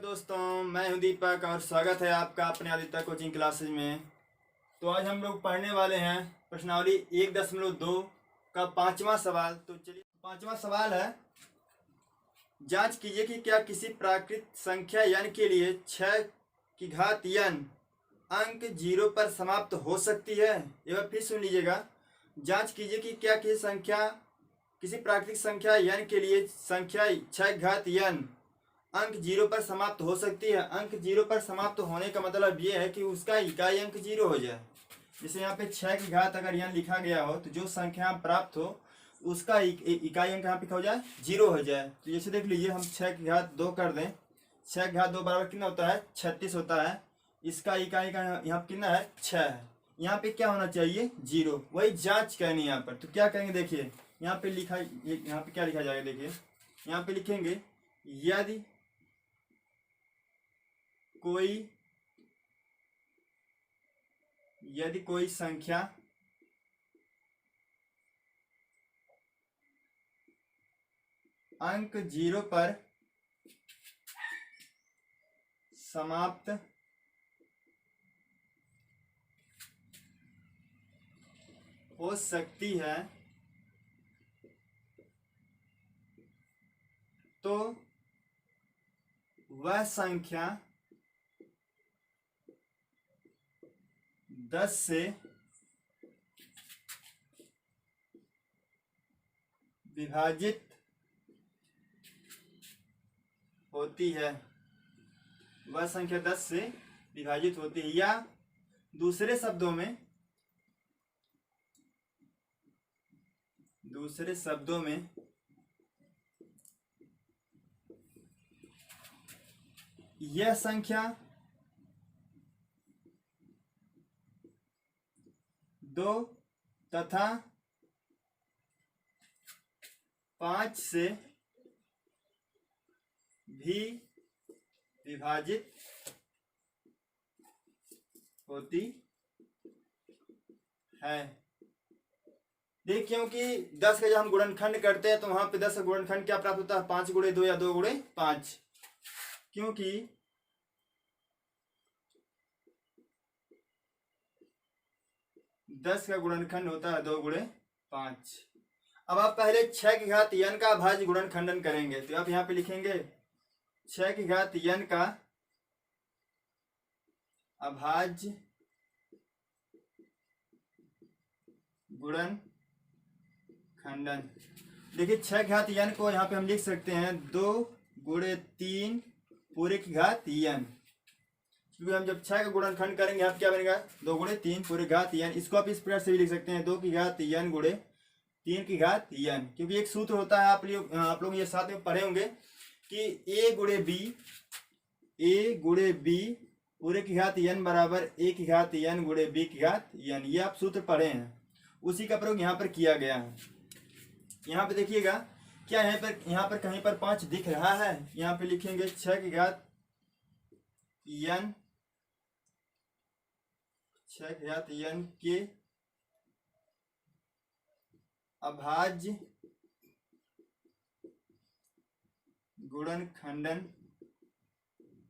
दोस्तों, मैं हूं दीपक और स्वागत है आपका अपने आदित्य कोचिंग क्लासेज में। तो आज हम लोग पढ़ने वाले हैं प्रश्नावली 1.2 का पांचवा सवाल। तो चलिए, पांचवा सवाल है, जांच कीजिए कि क्या किसी प्राकृत संख्या n के लिए 6 की घात n अंक 0 पर समाप्त हो सकती है। एक बार फिर सुन लीजिएगा। जांच कीजिए कि क्या किसी प्राकृतिक संख्या n के लिए संख्या 6 घात n अंक 0 पर समाप्त हो सकती है। अंक 0 पर समाप्त होने का मतलब ये है कि उसका इकाई अंक 0 हो जाए। जैसे यहाँ पे 6 की घात अगर यहाँ लिखा गया हो तो जो संख्या प्राप्त हो उसका इकाई अंक यहाँ पे क्या हो जाए, 0 हो जाए। तो जैसे देख लीजिए, हम 6 की घात 2 कर दें। 6 की घात 2 बराबर कितना होता है, 36 होता है। इसका इकाई का यहाँ पे कितना है, 6 है। यहाँ पे क्या होना चाहिए, 0। वही जांच करनी है यहाँ पर। तो क्या करेंगे, देखिए यहाँ पे लिखा, यहाँ पे क्या लिखा जाएगा, देखिए यहाँ पे लिखेंगे, यदि कोई संख्या अंक 0 पर समाप्त हो सकती है तो वह संख्या 10 से विभाजित होती है। वह संख्या 10 से विभाजित होती है, या दूसरे शब्दों में यह संख्या 2 तथा 5 से भी विभाजित होती है। देखिए, क्योंकि 10 का जब हम गुणनखंड करते हैं तो वहां पे 10 का गुणनखंड क्या प्राप्त होता है, 5 गुणे 2 या 2 गुणे 5। क्योंकि 10 का गुणनखंड होता है 2 गुणे 5। अब आप पहले 6 की घात n का अभाज्य गुणनखंडन करेंगे। तो आप यहाँ पे लिखेंगे 6 की घात n का अभाज्य गुणनखंडन। देखिए 6 की घात n को यहाँ पे हम लिख सकते हैं 2 गुणे 3 पूरे की घात n। क्योंकि हम जब 6 का गुणनखंड करेंगे यहाँ क्या बनेगा, 2 गुणे 3 पूरे घात n। इसको आप इस प्रकार से भी लिख सकते हैं 2 की घात n गुणे 3 की घात n। क्योंकि एक सूत्र होता है, आप लोग ये साथ में पढ़े होंगे कि a गुणे b पूरे की घात n बराबर a की घात n गुणे b की घात n। ये आप सूत्र पढ़े हैं, उसी का प्रयोग यहाँ पर किया गया है। यहाँ पे देखिएगा, क्या यहाँ पर कहीं पर 5 दिख रहा है। यहाँ पे लिखेंगे 6 की घात n, 6 की घात n के अभाज्य गुणनखंडन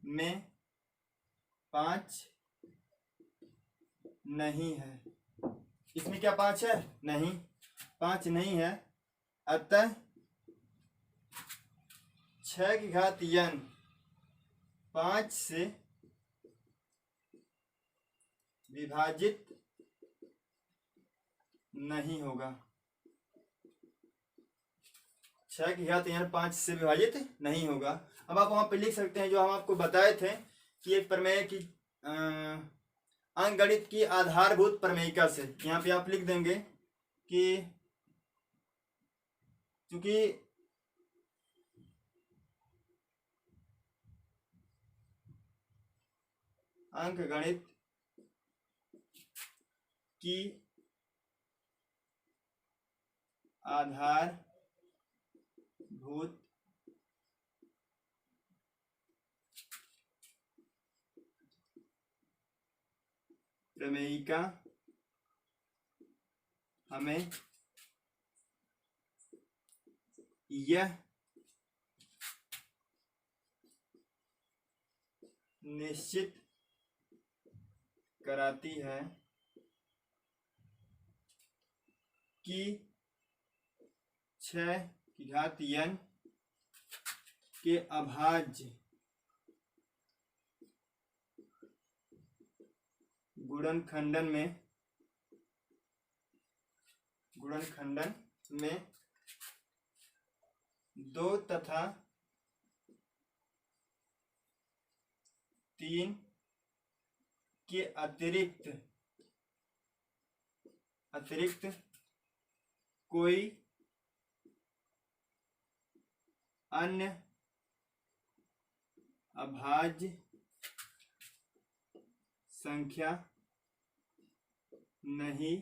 में 5 नहीं है। इसमें क्या 5 है, नहीं, 5 नहीं है। अतः 6 की घात n 5 से विभाजित नहीं होगा। 6 की घात n 5 से विभाजित नहीं होगा। अब आप वहां पे लिख सकते हैं जो हम आपको बताए थे कि एक प्रमेय की अंकगणित की आधारभूत प्रमेयिका से। यहाँ पे आप लिख देंगे कि क्योंकि अंकगणित की आधारभूत प्रमेयिका हमें यह निश्चित कराती है कि 6 की घात n के अभाज्य गुणनखंडन में 2 तथा 3 के अतिरिक्त कोई अन्य अभाज्य संख्या नहीं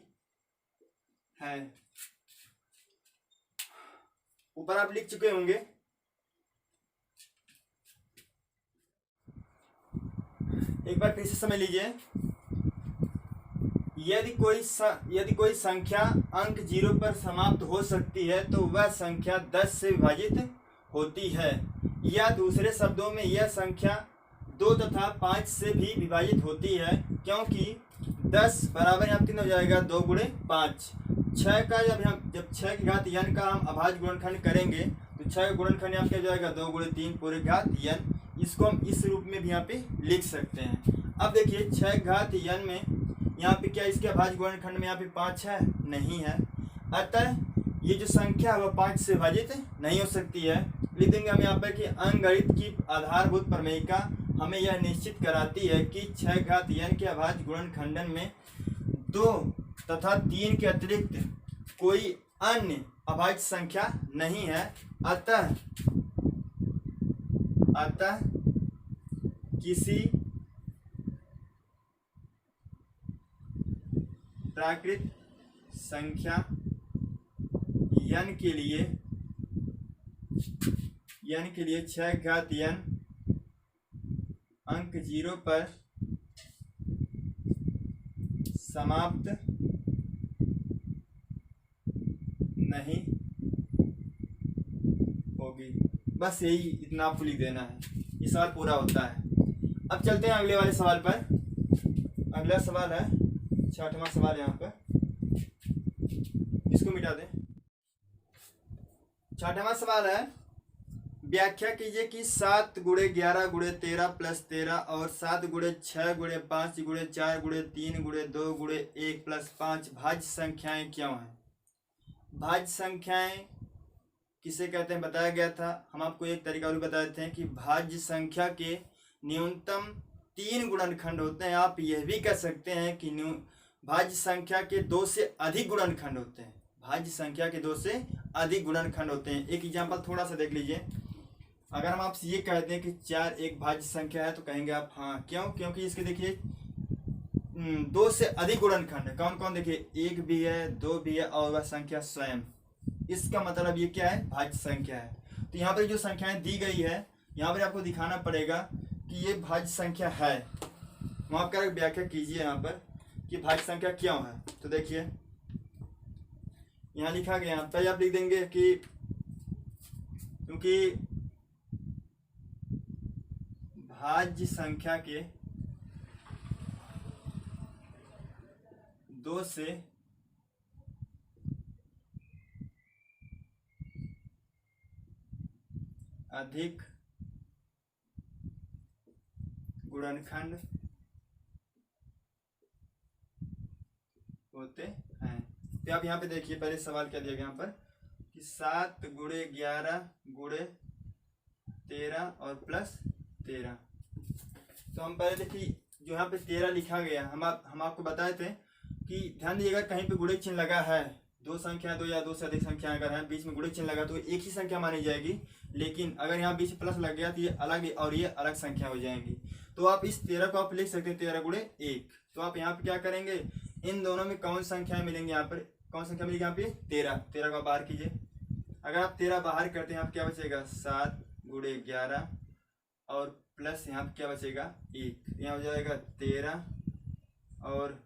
है। ऊपर आप लिख चुके होंगे। एक बार फिर से समझ लीजिए। यदि कोई संख्या अंक 0 पर समाप्त हो सकती है तो वह संख्या 10 से विभाजित होती है, या दूसरे शब्दों में यह संख्या 2 तथा 5 से भी विभाजित होती है, क्योंकि 10 बराबर यहाँ कितना हो जाएगा 2 गुणे 5। 6 का जब 6 की घात n का हम अभाज्य गुणनखंड करेंगे तो 6 का गुणनखंड यहाँ पे क्या जाएगा 2 गुणे 3 पूरे घात n। इसको हम इस रूप में भी यहाँ पे लिख सकते हैं। अब देखिए 6 घात n में यहाँ पे क्या इसके अभाज्य गुणनखंड में यहाँ पे 5 है, नहीं है। अतः ये जो संख्या है वह 5 से विभाजित नहीं हो सकती है। लिख देंगे हम यहाँ पे कि अंकगणित की आधारभूत प्रमेयिका हमें यह निश्चित कराती है कि 6 घात n के अभाज्य गुणनखंडन में 2 तथा 3 के अतिरिक्त कोई अन्य अभाज्य संख्या नहीं है। अतः किसी प्राकृत संख्या n के लिए 6 घात n अंक 0 पर समाप्त नहीं होगी। बस यही इतना आपको लिख देना है, ये सवाल पूरा होता है। अब चलते हैं अगले वाले सवाल पर। अगला सवाल है 6वां सवाल, यहाँ पर इसको मिटा दें। 6वां सवाल है, व्याख्या कीजिए कि 7 गुणे 11 गुणे 13 प्लस 13 और 7 गुणे 6 गुणे 5 गुणे 4 गुणे 3 गुणे 2 गुणे 1 प्लस 5 भाज्य संख्याएं क्यों हैं। भाज्य संख्याएं किसे कहते हैं बताया गया था। हम आपको एक तरीका और बताए थे कि भाज्य संख्या के न्यूनतम 3 गुणनखंड होते हैं। आप यह भी कह सकते हैं कि भाज्य संख्या के 2 से अधिक गुणनखंड होते हैं। भाज्य संख्या के 2 से अधिक गुणनखंड होते हैं। एक एग्जांपल थोड़ा सा देख लीजिए। अगर हम आपसे ये कहते हैं कि 4 एक भाज्य संख्या है तो कहेंगे आप हाँ, क्यों? क्योंकि इसके देखिए 2 से अधिक गुणनखंड है। कौन कौन? देखिए 1 भी है, 2 भी है और वह संख्या स्वयं। इसका मतलब ये क्या है? भाज्य संख्या है। तो यहाँ पर जो संख्याएं दी गई है यहाँ पर आपको दिखाना पड़ेगा कि ये भाज्य संख्या है। वहाँ पर व्याख्या कीजिए यहाँ पर कि भाज्य संख्या क्यों है। तो देखिए यहाँ लिखा गया, पहले आप लिख देंगे कि क्योंकि भाज्य संख्या के 2 से अधिक गुणनखंड होते हैं। तो आप यहाँ पे देखिए पहले सवाल क्या दिया गया यहाँ पर कि 7 गुणे 11 गुणे 13 और प्लस 13। तो हम पहले देखिए जो यहाँ पे 13 लिखा गया, हम आपको बताए थे कि ध्यान दीजिएगा कहीं पे गुणे चिन्ह लगा है, 2 संख्या 2 या 2 से अधिक संख्या अगर है, बीच में गुणे चिन्ह लगा तो एक ही संख्या मानी जाएगी। लेकिन अगर यहाँ बीच प्लस लग गया तो ये अलग और ये अलग संख्या हो जाएंगी। तो आप इस 13 को आप लिख सकते हैं 13 गुणे 1। तो आप यहाँ पे क्या करेंगे, इन दोनों में कौन संख्याएं मिलेंगी, यहाँ पर कौन संख्या मिलेगी, यहाँ पे 13 को बाहर कीजिए। अगर आप 13 बाहर करते हैं यहाँ पे क्या बचेगा 7 गुणे 11 और प्लस यहाँ पे क्या बचेगा 1। यहाँ हो जाएगा 13 और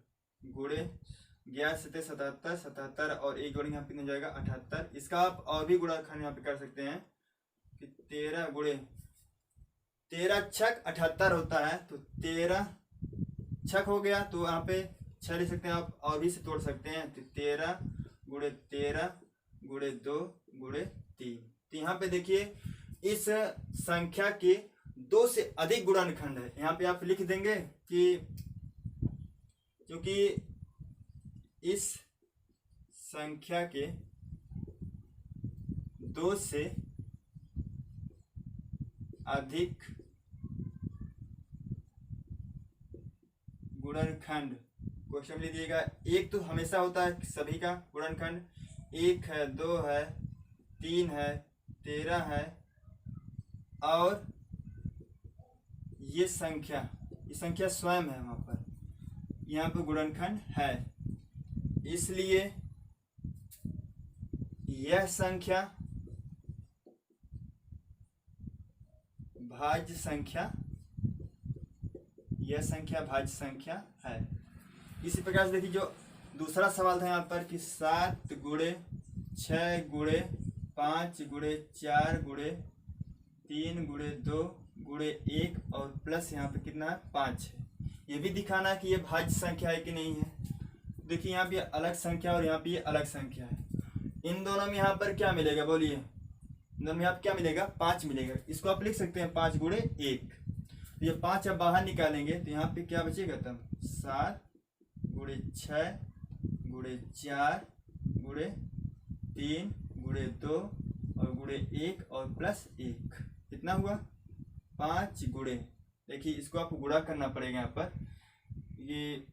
गुणे 11 से 77 और 1 गुणे यहाँ पे हो जाएगा 78। इसका आप और भी गुणनखंड यहाँ पे कर सकते हैं कि 13 गुणे 13 छक 78 होता है, तो 13 छक हो गया, तो यहाँ पे 6 ले सकते हैं आप, और भी से तोड़ सकते हैं, तो 13 गुणे 13 गुणे 2 गुणे 3। तो यहाँ पे देखिए इस संख्या के 2 से अधिक गुणनखंड है। यहाँ पे आप लिख देंगे कि क्योंकि इस संख्या के 2 से अधिक गुणनखंड क्वेश्चन लिख दिएगा। एक तो हमेशा होता है सभी का गुणनखंड, 1 है, 2 है, 3 है, 13 है, और ये संख्या स्वयं है, वहां पर यहाँ पे गुणनखंड है, इसलिए यह संख्या भाज्य संख्या, यह संख्या भाज्य संख्या है। इसी प्रकार से देखिए जो दूसरा सवाल था यहाँ पर कि 7 गुणे 6 गुणे 5 गुणे 4 गुणे 3 गुणे 2 गुणे 1 और प्लस यहाँ पे कितना है 5 है। ये भी दिखाना है कि ये भाज्य संख्या है कि नहीं है। देखिए यहाँ पे अलग संख्या और यहाँ पे ये अलग संख्या है। इन दोनों में यहाँ पर क्या मिलेगा, बोलिए, इन दोनों में यहाँ क्या मिलेगा, 5 मिलेगा। इसको आप लिख सकते हैं 5 गुणे 1। तो ये 5 अब बाहर निकालेंगे तो यहाँ पे क्या बचेगा, तब 7 गुणे 6 गुणे 4 गुणे 3 गुणे 2 और गुणे 1 और प्लस 1, कितना हुआ 5 गुणे। देखिए इसको आपको गुणा करना पड़ेगा यहाँ पर, ये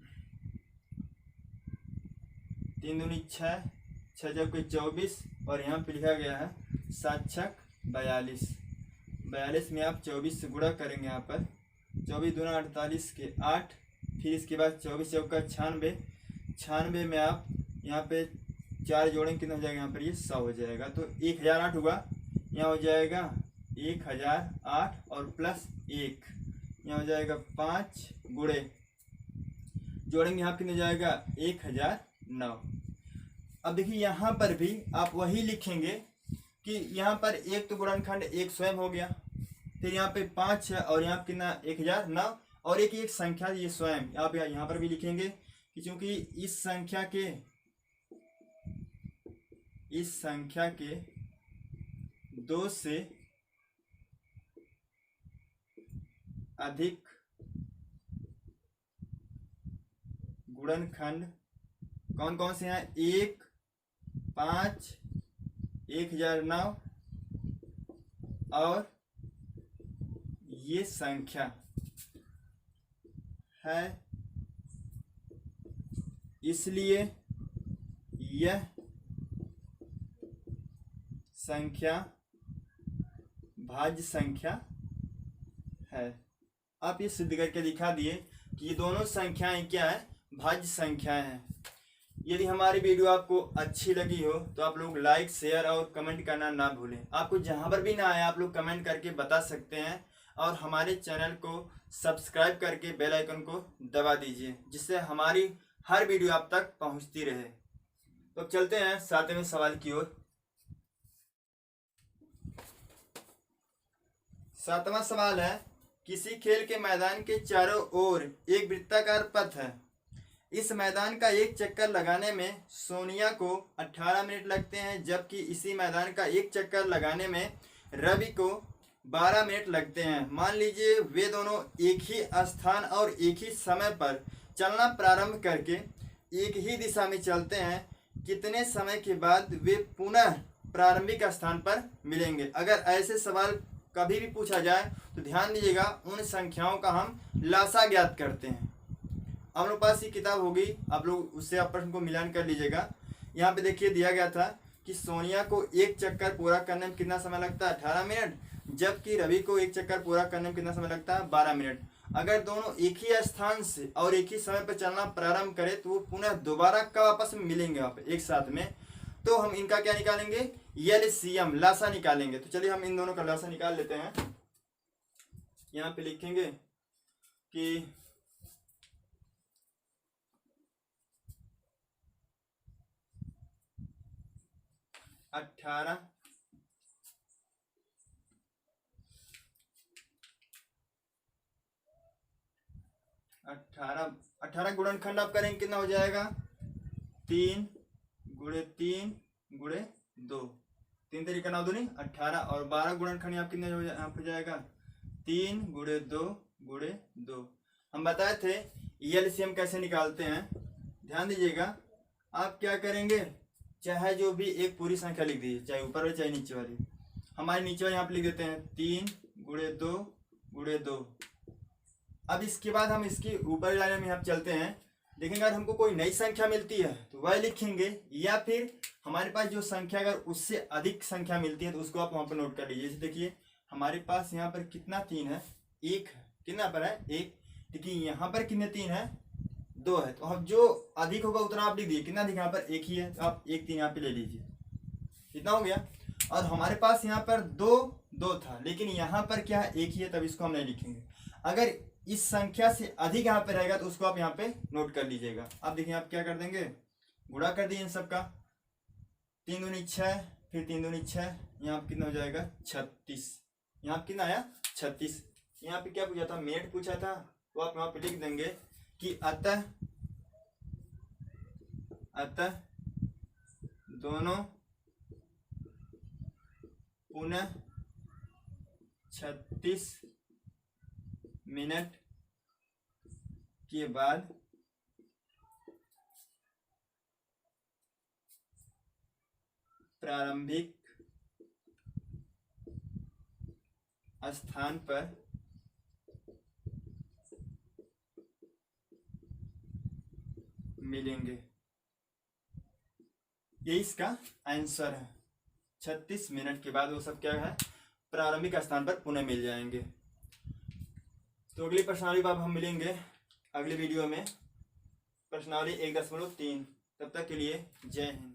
3 दूनी 6, 6 जब कोई 24 और यहाँ पे लिखा गया है 7 छक 42। 42 में आप 24 से गुणा करेंगे, यहाँ पर 24 दूना 48 के 8, फिर इसके बाद 24 चौका 96, 96 में आप यहाँ पे 4 जोड़ेंगे, कितना हो जाएगा, यहाँ पर ये 100 हो जाएगा। तो 1008 हुआ, यहाँ हो जाएगा 1008 और प्लस 1, यहाँ हो जाएगा 5 गुणे जोड़ेंगे, यहाँ कितना जाएगा 1009। अब देखिए यहाँ पर भी आप वही लिखेंगे कि यहाँ पर एक तो गुणनखंड एक स्वयं हो गया, फिर यहाँ पे 5 है और यहाँ कितना 1009 और एक संख्या ये स्वयं। आप यहाँ पर भी लिखेंगे कि चूंकि इस संख्या के 2 से अधिक गुणनखंड कौन कौन से हैं, 1, 5, 1009 और ये संख्या है, इसलिए यह संख्या भाज्य संख्या है। आप ये सिद्ध करके दिखा दिए कि ये दोनों संख्याएं क्या है, भाज्य संख्याएं हैं। यदि हमारी वीडियो आपको अच्छी लगी हो तो आप लोग लाइक शेयर और कमेंट करना ना भूलें। आपको जहां पर भी ना आए आप लोग कमेंट करके बता सकते हैं, और हमारे चैनल को सब्सक्राइब करके बेल आइकन को दबा दीजिए, जिससे हमारी हर वीडियो आप तक पहुंचती रहे। तो अब चलते हैं 7वें सवाल की ओर। 7वां सवाल है, किसी खेल के मैदान के चारों ओर एक वृत्ताकार पथ है। इस मैदान का एक चक्कर लगाने में सोनिया को 18 मिनट लगते हैं, जबकि इसी मैदान का एक चक्कर लगाने में रवि को 12 मिनट लगते हैं। मान लीजिए वे दोनों एक ही स्थान और एक ही समय पर चलना प्रारंभ करके एक ही दिशा में चलते हैं। कितने समय के बाद वे पुनः प्रारंभिक स्थान पर मिलेंगे। अगर ऐसे सवाल कभी भी पूछा जाए तो ध्यान दीजिएगा, उन संख्याओं का हम लासा ज्ञात करते हैं। हम लोग पास ये किताब होगी, आप लोग उससे आप प्रश्न को मिलान कर लीजिएगा। यहाँ पे देखिए दिया गया था कि सोनिया को एक चक्कर पूरा करने में कितना समय लगता है, 18 मिनट, जबकि रवि को एक चक्कर पूरा करने में कितना समय लगता है, 12 मिनट। अगर दोनों एक ही स्थान से और एक ही समय पर चलना प्रारंभ करें तो वो पुनः दोबारा कब आपस में मिलेंगे आप एक साथ में, तो हम इनका क्या निकालेंगे, एलसीएम लासा निकालेंगे। तो चलिए हम इन दोनों का लासा निकाल लेते हैं। यहाँ पे लिखेंगे कि 18 18 18 गुणनखंड आप करेंगे कितना हो जाएगा 3 गुणे 3 गुणे 2, 3 तरीका 9 दूनी 18 और 12 गुणनखंड यहाँ कितने हो जाएगा 3 गुणे 2 गुणे 2। हम बताए थे एलसीएम कैसे निकालते हैं, ध्यान दीजिएगा। आप क्या करेंगे, चाहे जो भी एक पूरी संख्या लिख दीजिए, चाहे ऊपर वाली चाहे नीचे वाली। हमारे नीचे वाली यहाँ पे लिख देते हैं 3 गुणे 2 गुणे 2। अब इसके बाद हम इसकी ऊपर लाइन में यहाँ चलते हैं, देखेंगे अगर हमको कोई नई संख्या मिलती है तो वह लिखेंगे, या फिर हमारे पास जो संख्या अगर उससे अधिक संख्या मिलती है तो उसको आप वहाँ पर नोट कर लीजिए। जैसे देखिए हमारे पास यहाँ पर कितना 3 है, 1 है, कितना पर है 1, देखिए यहाँ पर कितने 3 है 2 है, तो अब जो अधिक होगा उतना आप लिख दीजिए। कितना अधिक यहाँ पर 1 ही है, तो आप 1 3 यहाँ पे ले लीजिए, इतना हो गया। और हमारे पास यहाँ पर 2 था, लेकिन यहाँ पर क्या है 1 ही है, तब इसको हम नहीं लिखेंगे। अगर इस संख्या से अधिक यहाँ पे रहेगा तो उसको आप यहाँ पे नोट कर लीजिएगा। अब देखिए आप क्या कर देंगे, गुणा कर दिए इन सबका, 3 दूनी 6, फिर 3 दूनी 6, यहाँ पे कितना हो जाएगा 36, यहाँ पे कितना आया 36। यहाँ पे क्या पूछा था, मिनट पूछा था, तो आप यहाँ पे लिख देंगे कि अतः दोनों पुनः 36 मिनट के बाद प्रारंभिक स्थान पर मिलेंगे। ये इसका आंसर है। 36 मिनट के बाद वो सब क्या है, प्रारंभिक स्थान पर पुनः मिल जाएंगे। तो अगली प्रश्नावली पर हम मिलेंगे अगली वीडियो में, प्रश्नावली 1.3। तब तक के लिए जय हिंद।